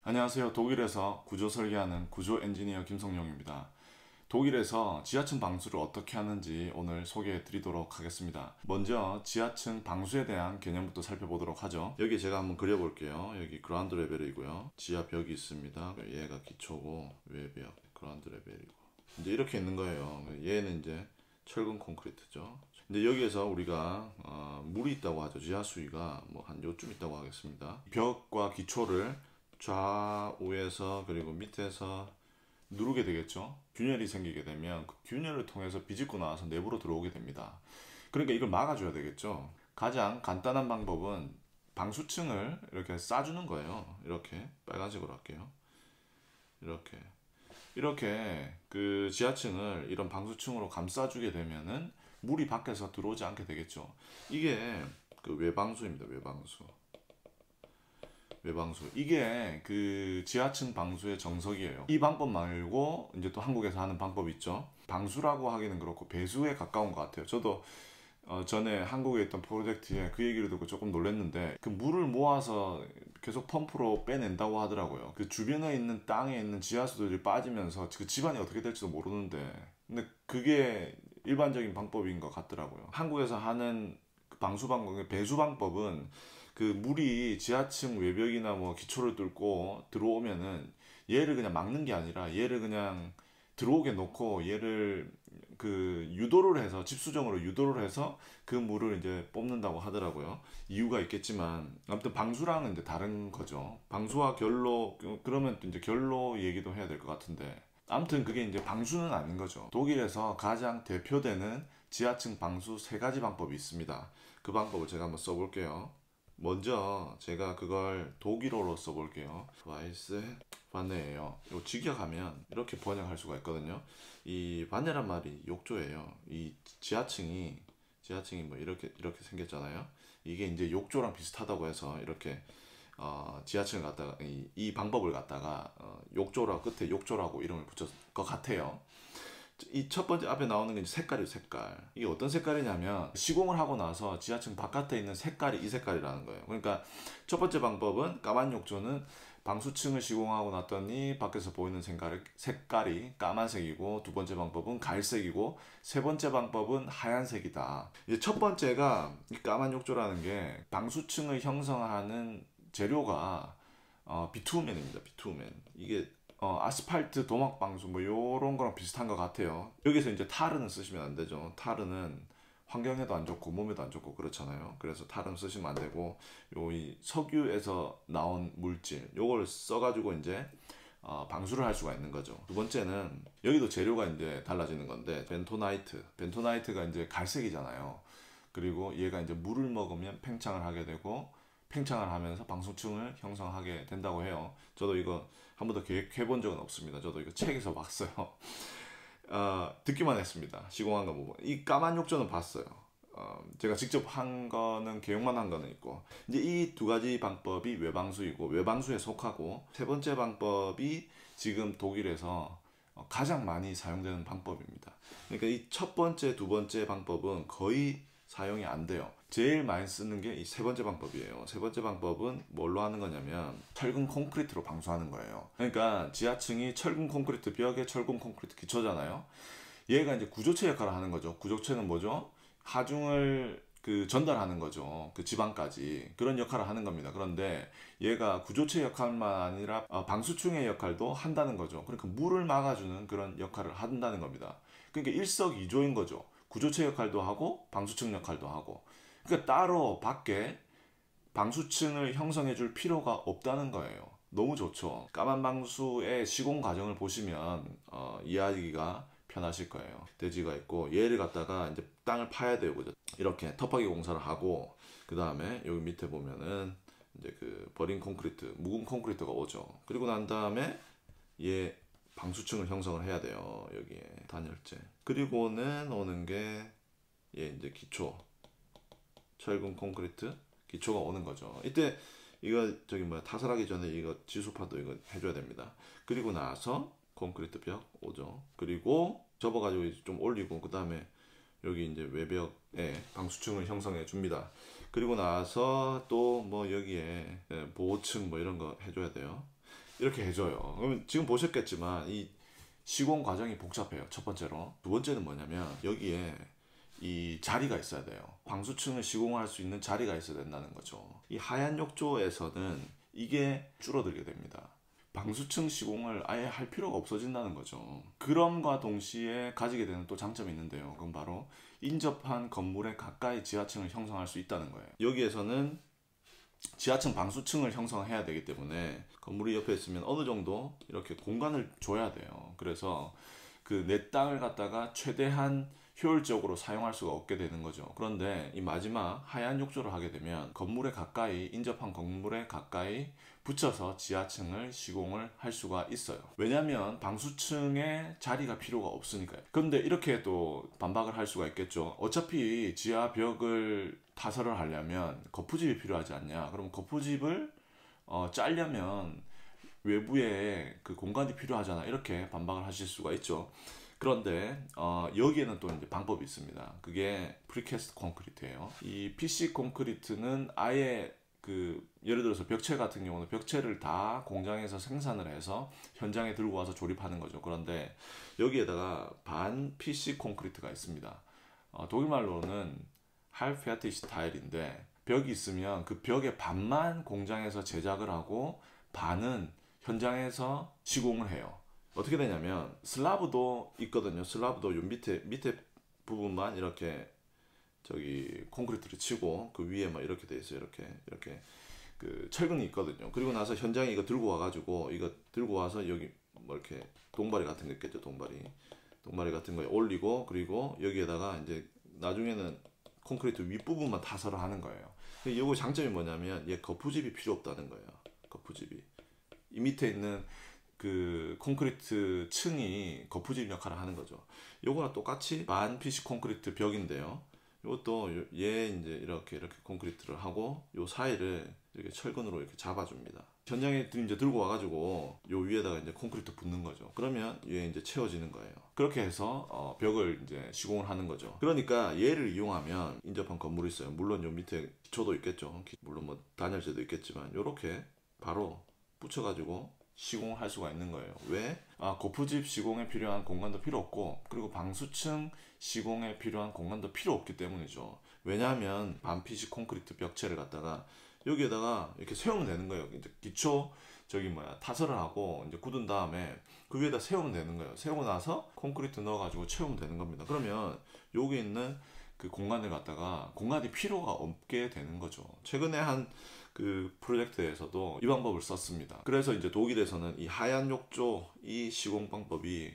안녕하세요. 독일에서 구조 설계하는 구조 엔지니어 김성용입니다. 독일에서 지하층 방수를 어떻게 하는지 오늘 소개해 드리도록 하겠습니다. 먼저 지하층 방수에 대한 개념부터 살펴보도록 하죠. 여기 제가 한번 그려볼게요. 여기 그라운드 레벨이고요. 지하 벽이 있습니다. 얘가 기초고 외벽 그라운드 레벨이고 이제 이렇게 있는 거예요. 얘는 이제 철근 콘크리트죠. 근데 여기에서 우리가 물이 있다고 하죠. 지하 수위가 뭐 한 요쯤 있다고 하겠습니다. 벽과 기초를 좌우에서 그리고 밑에서 누르게 되겠죠. 균열이 생기게 되면 그 균열을 통해서 비집고 나와서 내부로 들어오게 됩니다. 그러니까 이걸 막아줘야 되겠죠. 가장 간단한 방법은 방수층을 이렇게 싸주는 거예요. 이렇게 빨간색으로 할게요. 이렇게 그 지하층을 이런 방수층으로 감싸주게 되면은 물이 밖에서 들어오지 않게 되겠죠. 이게 그 외방수입니다. 외방수. 이게 그 지하층 방수의 정석이에요. 이 방법 말고 이제 또 한국에서 하는 방법이 있죠. 방수라고 하기는 그렇고 배수에 가까운 것 같아요. 저도 전에 한국에 있던 프로젝트에 그 얘기를 듣고 조금 놀랐는데 그 물을 모아서 계속 펌프로 빼낸다고 하더라고요. 그 주변에 있는 땅에 있는 지하수들이 빠지면서 그 집안이 어떻게 될지도 모르는데 근데 그게 일반적인 방법인 것 같더라고요. 한국에서 하는 그 방수 방법, 배수 방법은 그 물이 지하층 외벽이나 뭐 기초를 뚫고 들어오면은 얘를 그냥 막는 게 아니라 얘를 그냥 들어오게 놓고 얘를 그 유도를 해서 집수정으로 유도를 해서 그 물을 이제 뽑는다고 하더라고요. 이유가 있겠지만 아무튼 방수랑은 이제 다른 거죠. 방수와 결로 그러면 또 이제 결로 얘기도 해야 될 것 같은데 아무튼 그게 이제 방수는 아닌 거죠. 독일에서 가장 대표되는 지하층 방수 세 가지 방법이 있습니다. 그 방법을 제가 한번 써볼게요. 먼저 제가 그걸 독일어로 써볼게요. 바이스 바네예요. 요 직역하면 이렇게 번역할 수가 있거든요. 이 바네란 말이 욕조예요. 이 지하층이 뭐 이렇게 생겼잖아요. 이게 이제 욕조랑 비슷하다고 해서 이렇게 지하층을 갖다가 이 방법을 갖다가 욕조라 끝에 욕조라고 이름을 붙였을 것 같아요. 이 첫 번째 앞에 나오는 게 색깔이에요, 색깔. 이게 어떤 색깔이냐면 시공을 하고 나서 지하층 바깥에 있는 색깔이 이 색깔이라는 거예요. 그러니까 첫 번째 방법은 까만 욕조는 방수층을 시공하고 났더니 밖에서 보이는 색깔이 까만색이고 두 번째 방법은 갈색이고 세 번째 방법은 하얀색이다. 이제 첫 번째가 이 까만 욕조라는 게 방수층을 형성하는 재료가 비투мен입니다. 비투멘. 이게 아스팔트 도막 방수 뭐 요런 거랑 비슷한 것 같아요. 여기서 이제 타르는 쓰시면 안 되죠. 타르는 환경에도 안 좋고 몸에도 안 좋고 그렇잖아요. 그래서 타르는 쓰시면 안 되고 요 이 석유에서 나온 물질 요걸 써가지고 이제 방수를 할 수가 있는 거죠. 두 번째는 여기도 재료가 이제 달라지는 건데 벤토나이트가 이제 갈색이잖아요. 그리고 얘가 이제 물을 먹으면 팽창을 하게 되고 팽창을 하면서 방수층을 형성하게 된다고 해요. 저도 이거 한 번도 계획해 본 적은 없습니다. 저도 이거 책에서 봤어요. 듣기만 했습니다. 시공한 거 보고. 이 까만 욕조는 봤어요. 제가 직접 한 거는 계획만 한 거는 있고 이제 이 두 가지 방법이 외방수이고 외방수에 속하고 세 번째 방법이 지금 독일에서 가장 많이 사용되는 방법입니다. 그러니까 이 첫 번째, 두 번째 방법은 거의 사용이 안 돼요. 제일 많이 쓰는 게 이 세 번째 방법이에요. 세 번째 방법은 뭘로 하는 거냐면 철근 콘크리트로 방수하는 거예요. 그러니까 지하층이 철근 콘크리트 벽에 철근 콘크리트 기초잖아요. 얘가 이제 구조체 역할을 하는 거죠. 구조체는 뭐죠? 하중을 그 전달하는 거죠. 그 지방까지 그런 역할을 하는 겁니다. 그런데 얘가 구조체 역할만 아니라 방수층의 역할도 한다는 거죠. 그러니까 물을 막아주는 그런 역할을 한다는 겁니다. 그러니까 일석이조인 거죠. 구조체 역할도 하고 방수층 역할도 하고. 그러니까 따로 밖에 방수층을 형성해 줄 필요가 없다는 거예요. 너무 좋죠. 까만 방수의 시공 과정을 보시면 이해하기가 편하실 거예요. 대지가 있고 얘를 갖다가 이제 땅을 파야 되고 이렇게 터파기 공사를 하고 그 다음에 여기 밑에 보면은 이제 그 버린 콘크리트, 묵은 콘크리트가 오죠. 그리고 난 다음에 얘 방수층을 형성을 해야 돼요. 여기에 단열재. 그리고는 오는 게 얘 이제 기초, 철근 콘크리트 기초가 오는 거죠. 이때 이거 저기 뭐야 타설하기 전에 이거 지수파도 이거 해줘야 됩니다. 그리고 나서 콘크리트 벽 오죠. 그리고 접어가지고 좀 올리고 그 다음에 여기 이제 외벽에 방수층을 형성해 줍니다. 그리고 나서 또 뭐 여기에 보호층 뭐 이런 거 해줘야 돼요. 이렇게 해줘요. 그러면 지금 보셨겠지만 이 시공 과정이 복잡해요. 첫 번째로. 두 번째는 뭐냐면 여기에 이 자리가 있어야 돼요. 방수층을 시공할 수 있는 자리가 있어야 된다는 거죠. 이 하얀 욕조에서는 이게 줄어들게 됩니다. 방수층 시공을 아예 할 필요가 없어진다는 거죠. 그럼과 동시에 가지게 되는 또 장점이 있는데요. 그건 바로 인접한 건물에 가까이 지하층을 형성할 수 있다는 거예요. 여기에서는 지하층 방수층을 형성해야 되기 때문에 건물이 옆에 있으면 어느 정도 이렇게 공간을 줘야 돼요. 그래서 그 내 땅을 갖다가 최대한 효율적으로 사용할 수가 없게 되는 거죠. 그런데 이 마지막 하얀 욕조를 하게 되면 건물에 가까이, 인접한 건물에 가까이 붙여서 지하층을 시공을 할 수가 있어요. 왜냐하면 방수층에 자리가 필요가 없으니까요. 그런데 이렇게 또 반박을 할 수가 있겠죠. 어차피 지하 벽을 타설을 하려면 거푸집이 필요하지 않냐. 그럼 거푸집을 짜려면 외부에 그 공간이 필요하잖아. 이렇게 반박을 하실 수가 있죠. 그런데 여기에는 또 이제 방법이 있습니다. 그게 프리캐스트 콘크리트예요. 이 PC 콘크리트는 아예 그 예를 들어서 벽체 같은 경우는 벽체를 다 공장에서 생산을 해서 현장에 들고 와서 조립하는 거죠. 그런데 여기에다가 반 PC 콘크리트가 있습니다. 독일말로는 할페아티시 타일인데 벽이 있으면 그 벽의 반만 공장에서 제작을 하고 반은 현장에서 시공을 해요. 어떻게 되냐면 슬라브도 있거든요. 슬라브도 요 밑에 부분만 이렇게 저기 콘크리트를 치고 그 위에 막 이렇게 돼 있어요. 이렇게 그 철근이 있거든요. 그리고 나서 현장에 이거 들고 와가지고 이거 들고 와서 여기 뭐 이렇게 동바리 같은 거 있겠죠. 동바리 같은 거에 올리고 그리고 여기에다가 이제 나중에는 콘크리트 윗부분만 타설을 하는 거예요. 이거 장점이 뭐냐면 얘 거푸집이 필요 없다는 거예요. 거푸집이 이 밑에 있는 그 콘크리트 층이 거푸집 역할을 하는 거죠. 요거랑 똑같이 반 PC 콘크리트 벽인데요. 이것도 얘 이제 이렇게 콘크리트를 하고 요 사이를 이렇게 철근으로 이렇게 잡아줍니다. 현장에 이제 들고 와가지고 요 위에다가 이제 콘크리트 붓는 거죠. 그러면 얘 이제 채워지는 거예요. 그렇게 해서 벽을 이제 시공을 하는 거죠. 그러니까 얘를 이용하면 인접한 건물이 있어요. 물론 요 밑에 기초도 있겠죠. 물론 뭐 단열재도 있겠지만 요렇게 바로 붙여가지고 시공을 할 수가 있는 거예요. 왜? 거푸집 시공에 필요한 공간도 필요 없고 그리고 방수층 시공에 필요한 공간도 필요 없기 때문이죠. 왜냐하면 반피식 콘크리트 벽체를 갖다가 여기에다가 이렇게 세우면 되는 거예요. 이제 기초 타설을 하고 이제 굳은 다음에 그 위에다 세우면 되는 거예요. 세우고 나서 콘크리트 넣어가지고 채우면 되는 겁니다. 그러면 여기 있는 그 공간을 갖다가 공간이 필요가 없게 되는 거죠. 최근에 한 그 프로젝트에서도 이 방법을 썼습니다. 그래서 이제 독일에서는 이 하얀 욕조 이 시공 방법이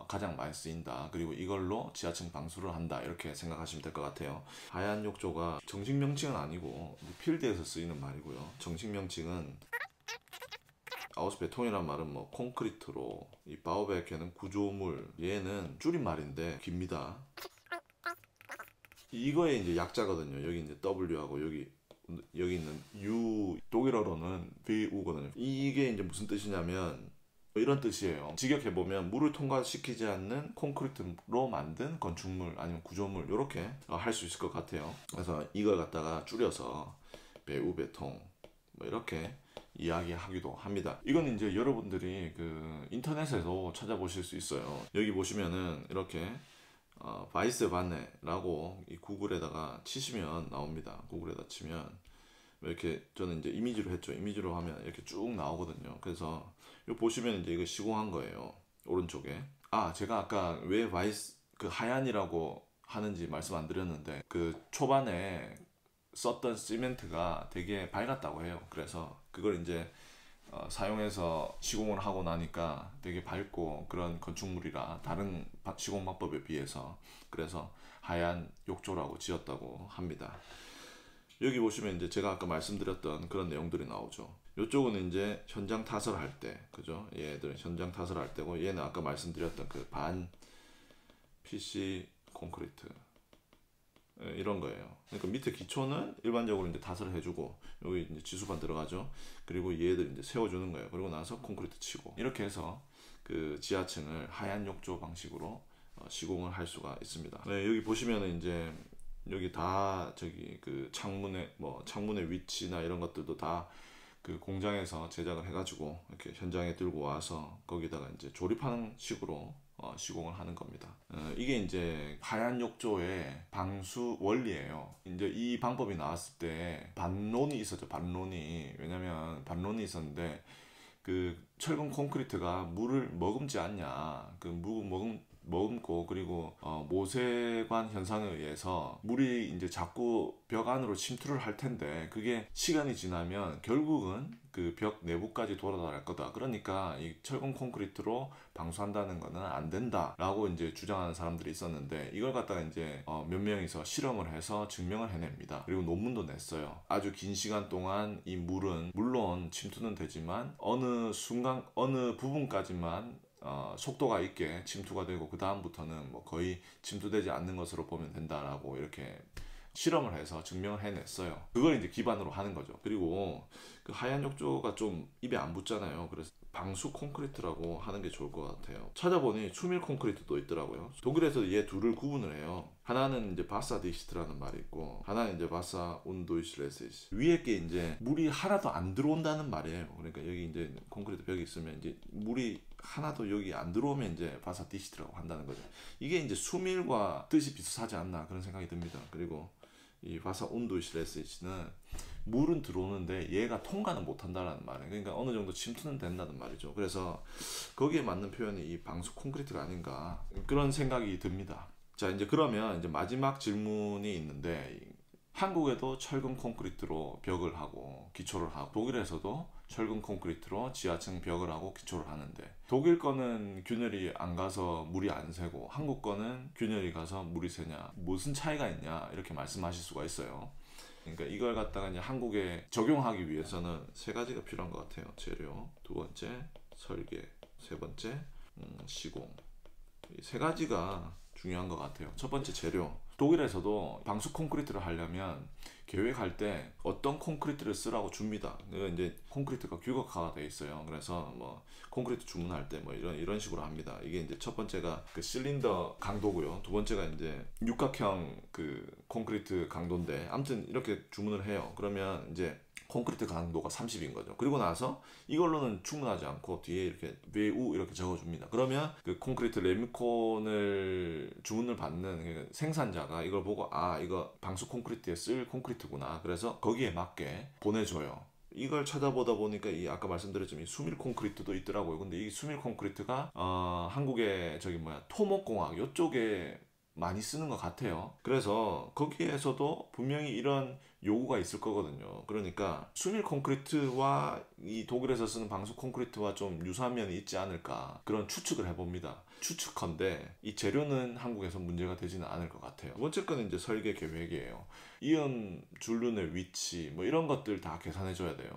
가장 많이 쓰인다. 그리고 이걸로 지하층 방수를 한다. 이렇게 생각하시면 될 것 같아요. 하얀 욕조가 정식 명칭은 아니고 필드에서 쓰이는 말이고요. 정식 명칭은 아우스베통이란 말은 뭐 콘크리트로 이 바우베케는 구조물 얘는 줄임말인데 깁니다. 이거에 이제 약자거든요. 여기 이제 W하고 여기 있는 U 독일어로는 VU거든요. 이게 이제 무슨 뜻이냐면 이런 뜻이에요. 직역해 보면 물을 통과시키지 않는 콘크리트로 만든 건축물 아니면 구조물 이렇게 할 수 있을 것 같아요. 그래서 이걸 갖다가 줄여서 배우베통 뭐 이렇게 이야기하기도 합니다. 이건 이제 여러분들이 그 인터넷에도 찾아보실 수 있어요. 여기 보시면은 이렇게 바이스바네라고 이 구글에다가 치시면 나옵니다. 구글에다 치면 이렇게 저는 이제 이미지로 했죠. 이미지로 하면 이렇게 쭉 나오거든요. 그래서 요 보시면 이제 이거 시공한 거예요. 오른쪽에. 제가 아까 왜 그 하얀이라고 하는지 말씀 안 드렸는데 그 초반에 썼던 시멘트가 되게 밝았다고 해요. 그래서 그걸 이제 사용해서 시공을 하고 나니까 되게 밝고 그런 건축물이라 다른 시공 방법에 비해서 그래서 하얀 욕조라고 지었다고 합니다. 여기 보시면 이제 제가 아까 말씀드렸던 그런 내용들이 나오죠. 이쪽은 이제 현장 타설할 때, 그죠? 얘들은 현장 타설할 때고 얘는 아까 말씀드렸던 그 반 PC 콘크리트 이런 거예요. 그러니까 밑에 기초는 일반적으로 이제 타설을 해주고 여기 이제 지수반 들어가죠. 그리고 얘들 이제 세워주는 거예요. 그리고 나서 콘크리트 치고 이렇게 해서 그 지하층을 하얀 욕조 방식으로 시공을 할 수가 있습니다. 네, 여기 보시면은 이제 여기 다 저기 그 창문의 위치나 이런 것들도 다 그 공장에서 제작을 해가지고 이렇게 현장에 들고 와서 거기다가 이제 조립하는 식으로 시공을 하는 겁니다. 이게 이제 하얀 욕조의 방수 원리예요. 이제 이 방법이 나왔을 때 반론이 있었죠. 반론이. 왜냐면 반론이 있었는데 그 철근 콘크리트가 물을 머금지 않냐. 그 머금고 그리고 모세관 현상에 의해서 물이 이제 자꾸 벽 안으로 침투를 할 텐데 그게 시간이 지나면 결국은 그 벽 내부까지 돌아갈 거다. 그러니까 이 철근 콘크리트로 방수한다는 거는 안 된다라고 이제 주장하는 사람들이 있었는데 이걸 갖다가 이제 몇 명이서 실험을 해서 증명을 해냅니다. 그리고 논문도 냈어요. 아주 긴 시간 동안 이 물은 물론 침투는 되지만 어느 순간 어느 부분까지만 속도가 있게 침투가 되고 그 다음부터는 뭐 거의 침투되지 않는 것으로 보면 된다라고 이렇게 실험을 해서 증명을 해냈어요. 그걸 이제 기반으로 하는 거죠. 그리고 그 하얀 욕조가 좀 입에 안 붙잖아요. 그래서 방수 콘크리트라고 하는 게 좋을 것 같아요. 찾아보니 추밀 콘크리트도 있더라고요. 독일에서 얘 둘을 구분을 해요. 하나는 이제 바사디시트라는 말이 있고 하나는 이제 바사 운도이실레시스. 위에 게 이제 물이 하나도 안 들어온다는 말이에요. 그러니까 여기 이제 콘크리트 벽이 있으면 이제 물이 하나도 여기 안 들어오면 이제 바사디시트라고 한다는 거죠. 이게 이제 수밀과 뜻이 비슷하지 않나 그런 생각이 듭니다. 그리고 이 바사 운도이실레시스는 물은 들어오는데 얘가 통과는 못한다라는 말이에요. 그러니까 어느 정도 침투는 된다는 말이죠. 그래서 거기에 맞는 표현이 이 방수 콘크리트가 아닌가 그런 생각이 듭니다. 자, 이제 그러면 이제 마지막 질문이 있는데 한국에도 철근 콘크리트로 벽을 하고 기초를 하고 독일에서도 철근 콘크리트로 지하층 벽을 하고 기초를 하는데 독일 거는 균열이 안 가서 물이 안 새고 한국 거는 균열이 가서 물이 새냐 무슨 차이가 있냐 이렇게 말씀하실 수가 있어요. 그러니까 이걸 갖다가 이제 한국에 적용하기 위해서는 세 가지가 필요한 것 같아요. 재료, 두 번째 설계, 세 번째 시공. 이 세 가지가 중요한 것 같아요. 첫 번째 재료. 독일에서도 방수 콘크리트를 하려면 계획할 때 어떤 콘크리트를 쓰라고 줍니다. 이제 콘크리트가 규격화가 돼 있어요. 그래서 뭐 콘크리트 주문할 때 뭐 이런 식으로 합니다. 이게 이제 첫 번째가 그 실린더 강도고요. 두 번째가 이제 육각형 그 콘크리트 강도인데 아무튼 이렇게 주문을 해요. 그러면 이제 콘크리트 강도가 30인 거죠. 그리고 나서 이걸로는 충분하지 않고 뒤에 이렇게 외우 이렇게 적어줍니다. 그러면 그 콘크리트 레미콘을 주문을 받는 그 생산자가 이걸 보고 아 이거 방수 콘크리트에 쓸 콘크리트구나. 그래서 거기에 맞게 보내줘요. 이걸 찾아보다 보니까 이 아까 말씀드렸지만 이 수밀 콘크리트도 있더라고요. 근데 이 수밀 콘크리트가 한국의 저기 뭐야 토목공학 이쪽에 많이 쓰는 것 같아요. 그래서 거기에서도 분명히 이런 요구가 있을 거거든요. 그러니까 수밀 콘크리트와 이 독일에서 쓰는 방수 콘크리트와 좀 유사한 면이 있지 않을까 그런 추측을 해봅니다. 추측컨대 이 재료는 한국에서 문제가 되지는 않을 것 같아요. 두 번째 거는 이제 설계 계획이에요. 이온 줄눈의 위치 뭐 이런 것들 다 계산해 줘야 돼요.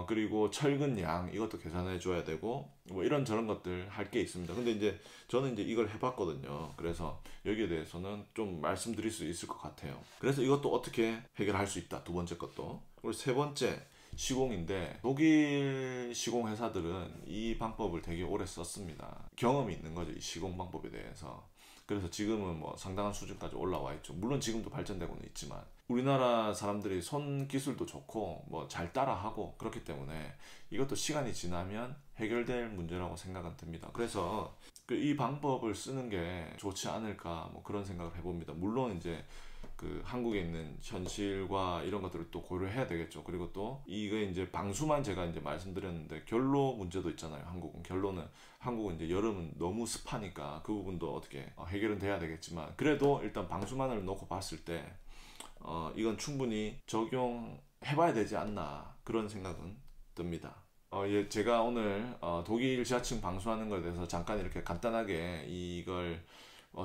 그리고 철근 양 이것도 계산해 줘야 되고 뭐 이런 저런 것들 할 게 있습니다. 근데 이제 저는 이제 이걸 해봤거든요. 그래서 여기에 대해서는 좀 말씀드릴 수 있을 것 같아요. 그래서 이것도 어떻게 해결할 수 있다. 두 번째 것도. 그리고 세 번째 시공인데 독일 시공 회사들은 이 방법을 되게 오래 썼습니다. 경험이 있는 거죠. 이 시공 방법에 대해서. 그래서 지금은 뭐 상당한 수준까지 올라와 있죠. 물론 지금도 발전되고는 있지만 우리나라 사람들이 손 기술도 좋고 뭐 잘 따라하고 그렇기 때문에 이것도 시간이 지나면 해결될 문제라고 생각은 듭니다. 그래서 이 방법을 쓰는 게 좋지 않을까 뭐 그런 생각을 해봅니다. 물론 이제 그 한국에 있는 현실과 이런 것들을 또 고려해야 되겠죠. 그리고 또 이거 이제 방수만 제가 이제 말씀드렸는데 결로 문제도 있잖아요. 한국은 이제 여름은 너무 습하니까 그 부분도 어떻게 해결은 돼야 되겠지만 그래도 일단 방수만을 놓고 봤을 때 이건 충분히 적용해봐야 되지 않나 그런 생각은 듭니다. 예, 제가 오늘 독일 지하층 방수하는 것에 대해서 잠깐 이렇게 간단하게 이걸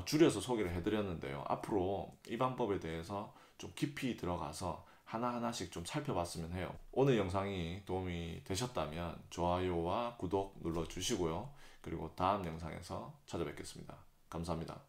줄여서 소개를 해드렸는데요. 앞으로 이 방법에 대해서 좀 깊이 들어가서 하나하나씩 좀 살펴봤으면 해요. 오늘 영상이 도움이 되셨다면 좋아요와 구독 눌러주시고요. 그리고 다음 영상에서 찾아뵙겠습니다. 감사합니다.